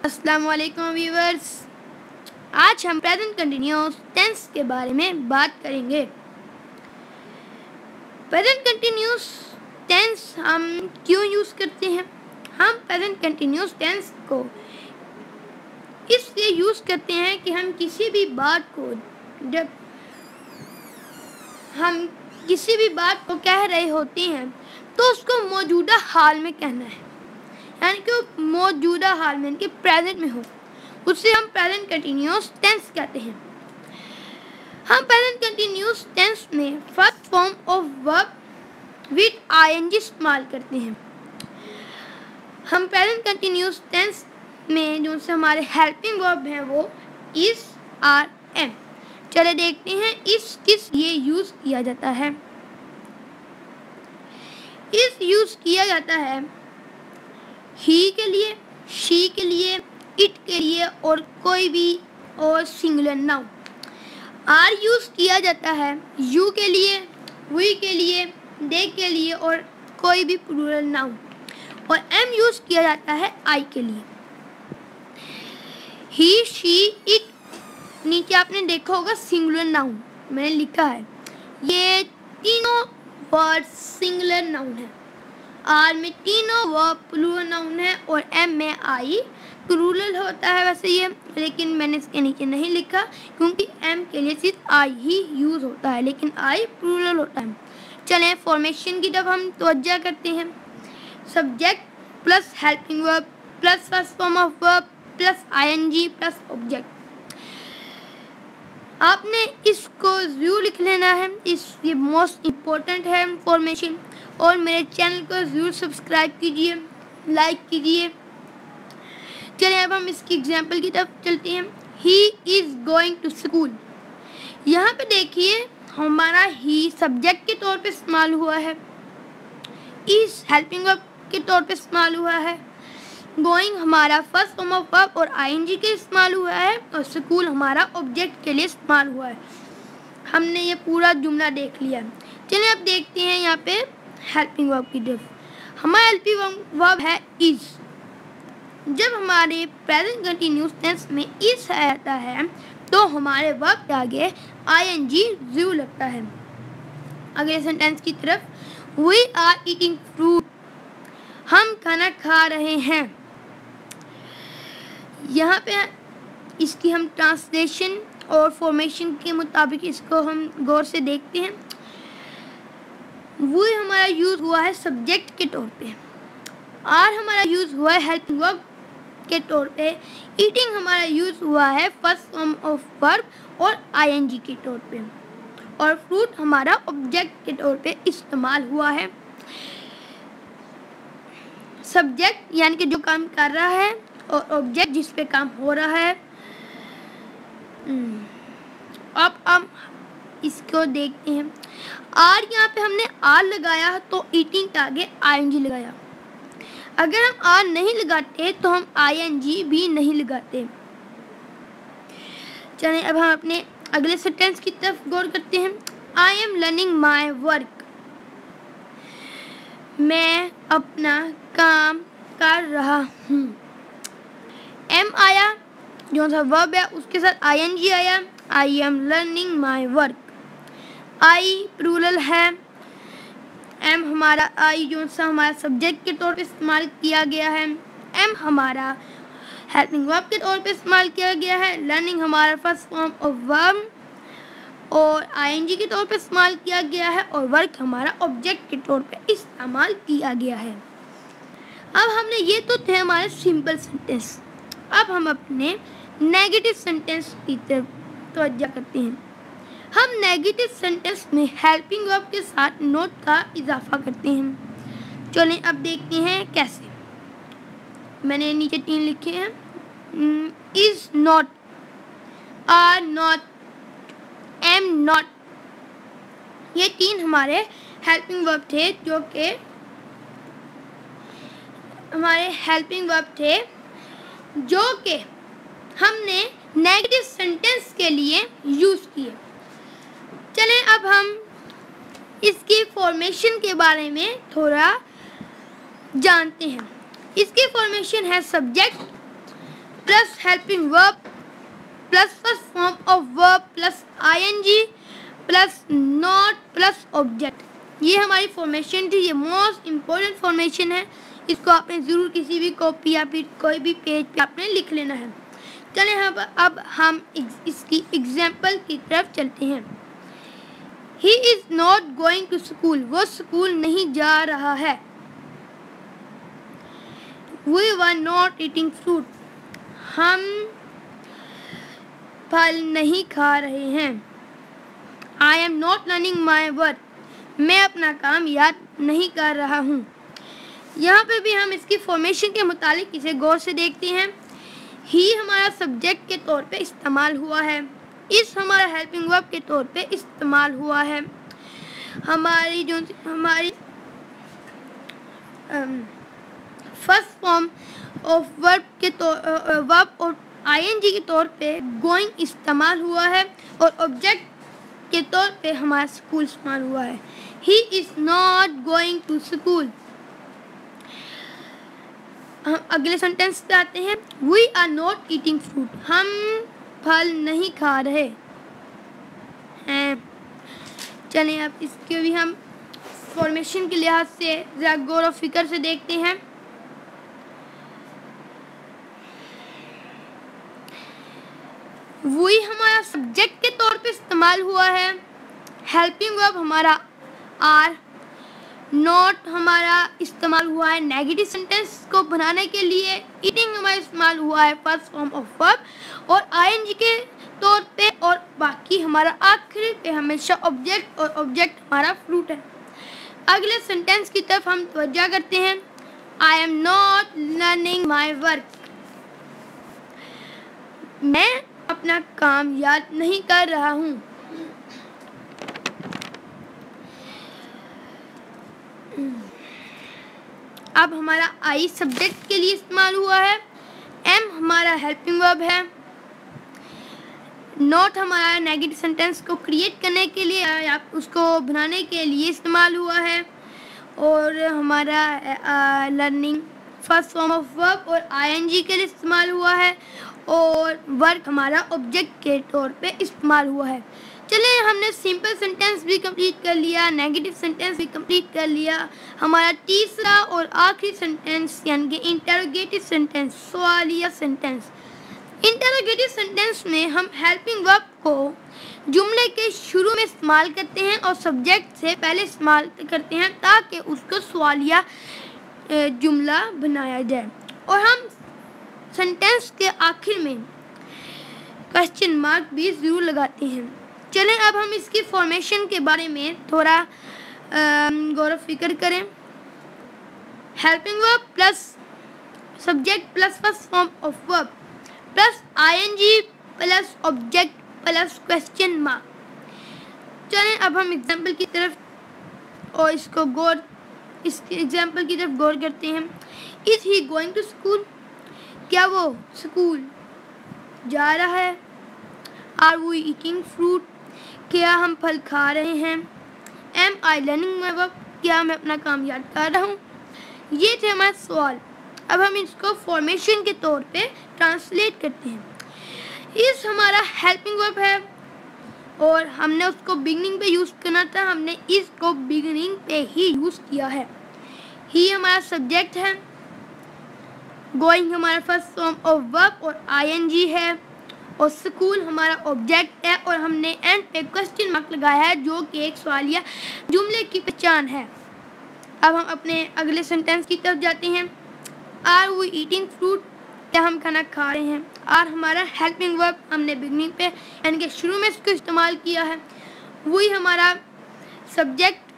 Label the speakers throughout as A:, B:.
A: अस्सलाम वालेकुम व्यूअर्स। आज हम प्रेजेंट कंटिन्यूअस टेंस के बारे में बात करेंगे। प्रेजेंट कंटिन्यूअस टेंस हम क्यों यूज़ करते हैं? हम प्रेजेंट कंटिन्यूअस टेंस को इसलिए यूज़ करते हैं कि हम किसी भी बात को जब हम किसी भी बात को कह रहे होते हैं तो उसको मौजूदा हाल में कहना है, यानी कि मौजूदा हाल में कि प्रेजेंट में हो, उससे हम प्रेजेंट कंटिन्यूअस टेंस कहते हैं। हम प्रेजेंट कंटिन्यूअस टेंस में first form of verb with ING इस्तेमाल करते हैं। हम प्रेजेंट कंटिन्यूअस टेंस में जो से हमारे हेल्पिंग वर्ब हैं वो इज, आर, एम। चले देखते हैं इस किस लिए यूज किया जाता है। इस यूज किया जाता है ही के लिए, शी के लिए, इट के लिए और कोई भी और सिंगुलर नाउन। आर यूज किया जाता है यू के लिए, वी के लिए, दे के लिए और कोई भी प्लूरल नाउन। और एम यूज किया जाता है आई के लिए। ही, शी, इट नीचे आपने देखा होगा सिंगुलर नाउन मैंने लिखा है, ये तीनों वर्ड सिंगुलर नाउन है। आर में तीनों वर्ब प्लूरल नाउन है और एम में आई प्लूरल होता है वैसे ये, लेकिन मैंने इसके नीचे नहीं लिखा क्योंकि एम के लिए सिर्फ आई ही यूज होता है, लेकिन आई प्लूरल होता है। चलें फॉर्मेशन की तरफ हम तवज्जो करते हैं। Subject plus helping verb plus first form of verb plus ING plus object. आपने इसको जरूर लिख लेना है, ये मोस्ट इम्पोर्टेंट है फॉर्मेशन। और मेरे चैनल को जरूर सब्सक्राइब कीजिए, लाइक कीजिए। चलिए अब हम इसकी एग्जाम्पल की तरफ चलते हैं। He is going to school. यहाँ पे देखिए हमारा ही सब्जेक्ट के तौर पे इस्तेमाल हुआ है, इज हेल्पिंग वर्ब के तौर पे इस्तेमाल हुआ है, गोइंग हमारा फर्स्ट फॉर्म ऑफ वर्ब और आईएनजी के इस्तेमाल हुआ है और स्कूल हमारा ऑब्जेक्ट के लिए इस्तेमाल हुआ है। हमने ये पूरा जुमला देख लिया। चलिए अब देखते हैं यहाँ पे हेल्पिंग वर्ब की तरफ। हमारा हेल्पिंग वर्ब है इज। जब हमारे प्रेजेंट कंटिन्यूअस टेंस में इज आता है तो हमारे वर्ब के आगे आईएनजी जरूर लगता है। अगले सेंटेंस की तरफ, वी आर ईटिंग फ्रूट। हम खाना खा रहे हैं। यहाँ पे इसकी हम ट्रांसलेशन और फॉर्मेशन के मुताबिक इसको हम गौर से देखते हैं। वो हमारा यूज हुआ है सब्जेक्ट के तौर पे, आर हमारा यूज हुआ है हेल्पिंग वर्ब के तौर पे, ईटिंग हमारा यूज हुआ है फर्स्ट फॉर्म ऑफ वर्ब और आईएनजी के तौर पे, और फ्रूट हमारा ऑब्जेक्ट के तौर पे इस्तेमाल हुआ है। सब्जेक्ट यानी कि जो काम कर रहा है और ऑब्जेक्ट जिस पे काम हो रहा है। अब इसको देखते हैं। आर यहाँ पे हमने आर लगाया तो ईटिंग के आगे आईएनजी लगाया। अगर हम आर नहीं लगाते तो हम आईएनजी भी नहीं लगाते। चलिए अब हम अपने अगले सेंटेंस की तरफ गौर करते हैं। आई एम लर्निंग माई वर्क। मैं अपना काम कर रहा हूँ। एम आया जो सा वर्ब है उसके साथ आईएनजी आया, I am learning my work. I plural है, एम हमारा आई जो सा हमारा सब्जेक्ट के तौर पे इस्तेमाल किया गया है, एम हमारा हेल्पिंग वर्ब के तौर पे इस्तेमाल किया गया है, लर्निंग हमारा फर्स्ट फॉर्म ऑफ वर्ब और आईएनजी के तौर पे इस्तेमाल किया गया है और वर्क हमारा ऑब्जेक्ट के तौर पे इस्तेमाल किया गया है। अब हमने ये तो थे हमारे सिंपल सेंटेंस। अब हम अपने नेगेटिव सेंटेंस की तरफ तवज्जो करते हैं। हम नेगेटिव सेंटेंस में हेल्पिंग वर्ब के साथ नोट का इजाफा करते हैं। चलें अब देखते हैं कैसे। मैंने नीचे 3 लिखे हैं, is not, are not, am not. ये 3 हमारे हेल्पिंग वर्ब थे जो कि हमारे हेल्पिंग वर्ब थे जो कि हमने नेगेटिव सेंटेंस के लिए यूज किए। चलें अब हम इसकी फॉर्मेशन के बारे में थोड़ा जानते हैं। इसकी फॉर्मेशन है subject plus helping verb plus first form of verb plus ING plus not plus object. ये हमारी फॉर्मेशन थी। ये मोस्ट इम्पोर्टेंट फॉर्मेशन है। इसको आपने ज़रूर किसी भी कॉपी या फिर कोई भी पेज पे आपने लिख लेना है। चलें अब हम इसकी एग्जाम्पल की तरफ चलते हैं। He is not going to school. वो स्कूल नहीं जा रहा है। We were not eating fruit. हम फल नहीं खा रहे हैं। I am not learning my work. मैं अपना काम याद नहीं कर रहा हूँ। यहाँ पे भी हम इसकी फॉर्मेशन के मुतालिक इसे गौर से देखते हैं। ही हमारा सब्जेक्ट के तौर पे इस्तेमाल हुआ है। इस हमारा हेल्पिंग वर्ब के तौर पे इस्तेमाल हुआ है। हमारी फर्स्ट फॉर्म ऑफ वर्ब के वर्ब और आईएनजी के तौर पे गोइंग इस्तेमाल हुआ है और ऑब्जेक्ट के तौर पे हमारा स्कूल इस्तेमाल हुआ है। He is not going to school. हम अगले सेंटेंस पे आते हैं। We are not eating fruit. हम फल नहीं खा रहे हैं। चलें अब इसके भी हम फॉर्मेशन के लिहाज से ज़रा गौर और फिक्र से देखते हैं। वही हमारा सब्जेक्ट के तौर पे इस्तेमाल हुआ है। हेल्पिंग वर्ब हमारा आर। नॉट हमारा इस्तेमाल हुआ है नेगेटिव सेंटेंस को बनाने के लिए। ईटिंग हमारा इस्तेमाल हुआ है फर्स्ट फॉर्म ऑफ वर्ब और आईएनजी के तौर पे और बाकी हमारा आखिरी पे हमेशा ऑब्जेक्ट और ऑब्जेक्ट हमारा फ्रूट है। अगले सेंटेंस की तरफ हम तवज्जो करते हैं। I am not learning my work. मैं अपना काम याद नहीं कर रहा हूँ। अब हमारा आई सब्जेक्ट के लिए इस्तेमाल हुआ है। एम हमारा हेल्पिंग वर्ब है। नॉट हमारा नेगेटिव सेंटेंस को क्रिएट करने के लिए या उसको बनाने के लिए इस्तेमाल हुआ है। और हमारा learning first form of verb और आईएनजी के लिए इस्तेमाल हुआ है और वर्क हमारा ऑब्जेक्ट के तौर पे इस्तेमाल हुआ है। चलिए हमने सिंपल सेंटेंस भी कंप्लीट कर लिया, नेगेटिव सेंटेंस भी कंप्लीट कर लिया। हमारा तीसरा और आखिरी सेंटेंस यानी कि इंटरोगेटिव सेंटेंस, सवालिया सेंटेंस। इंटरोगेटिव सेंटेंस में हम हेल्पिंग वर्ब को जुमले के शुरू में इस्तेमाल करते हैं और सब्जेक्ट से पहले इस्तेमाल करते हैं ताकि उसको सवालिया जुमला बनाया जाए। और हम सेंटेंस के आखिर में क्वेश्चन मार्क भी ज़रूर लगाते हैं। चलें अब हम इसकी फॉर्मेशन के बारे में थोड़ा गौर फिक्र करें। Helping verb plus subject plus first form of verb plus ING plus object plus question mark. चलें अब हम एग्जाम्पल की तरफ और इस एग्जाम्पल की तरफ गौर करते हैं। Is he going to school. क्या वो स्कूल जा रहा है। Are we eating fruit. क्या हम फल खा रहे हैं। Am I learning my work. क्या मैं अपना काम याद कर रहा हूँ। ये थे हमारे सवाल। अब हम इसको फॉर्मेशन के तौर पे ट्रांसलेट करते हैं। इस हमारा हेल्पिंग वर्ब है और हमने उसको बिगनिंग पे यूज़ करना था। हमने इसको बिगनिंग पे ही यूज़ किया है। ही हमारा सब्जेक्ट है। गोइंग हमारा फर्स्ट फॉर्म ऑफ वर्ब और आईएनजी है और स्कूल हमारा ऑब्जेक्ट है और हमने एंड पे क्वेश्चन मार्क लगाया है जो कि एक सवालिया जुमले की पहचान है। अब हम अपने अगले सेंटेंस की तरफ जाते हैं। Are we eating fruit. क्या हम खाना खा रहे हैं। आर हमारा हेल्पिंग वर्ब, हमने बिगनिंग पे यानी कि शुरू में इसको इस्तेमाल किया है। वही हमारा सब्जेक्ट,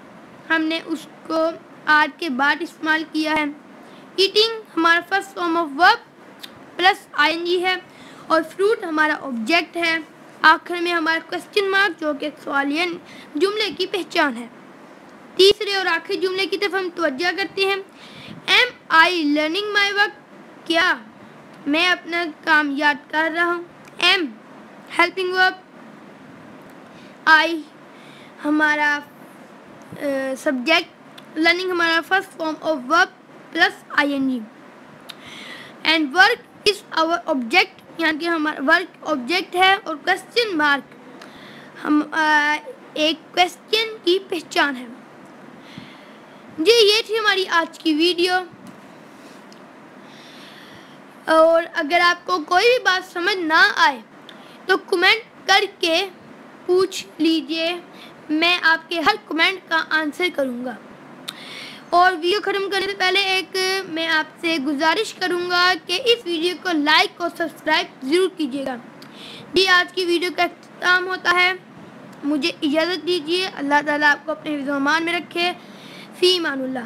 A: हमने उसको आर के बाद इस्तेमाल किया है। ईटिंग हमारा first form of verb plus ING है और फ्रूट हमारा ऑब्जेक्ट है। आखिर में हमारा क्वेश्चन मार्क जो कि सवालिया जुमले की पहचान है। तीसरे और आखिरी जुमले की तरफ हम तवज्जो करते हैं। Am I learning my work. क्या मैं अपना काम याद कर रहा हूँ। एम हेल्पिंग वर्ब, आई हमारा सब्जेक्ट, लर्निंग हमारा first form of verb plus ING and work is our object यानी कि हमारा वर्क ऑब्जेक्ट है और क्वेश्चन मार्क हम एक क्वेश्चन की पहचान है। जी ये थी हमारी आज की वीडियो। और अगर आपको कोई भी बात समझ ना आए तो कमेंट करके पूछ लीजिए, मैं आपके हर कमेंट का आंसर करूँगा। और वीडियो ख़त्म करने से पहले एक मैं आपसे गुजारिश करूँगा कि इस वीडियो को लाइक और सब्सक्राइब ज़रूर कीजिएगा। जी आज की वीडियो का इख्तिताम होता है, मुझे इजाज़त दीजिए। अल्लाह ताला आपको अपने हिफ्ज़-ओ-अमान में रखे। फ़ी अमानुल्लाह।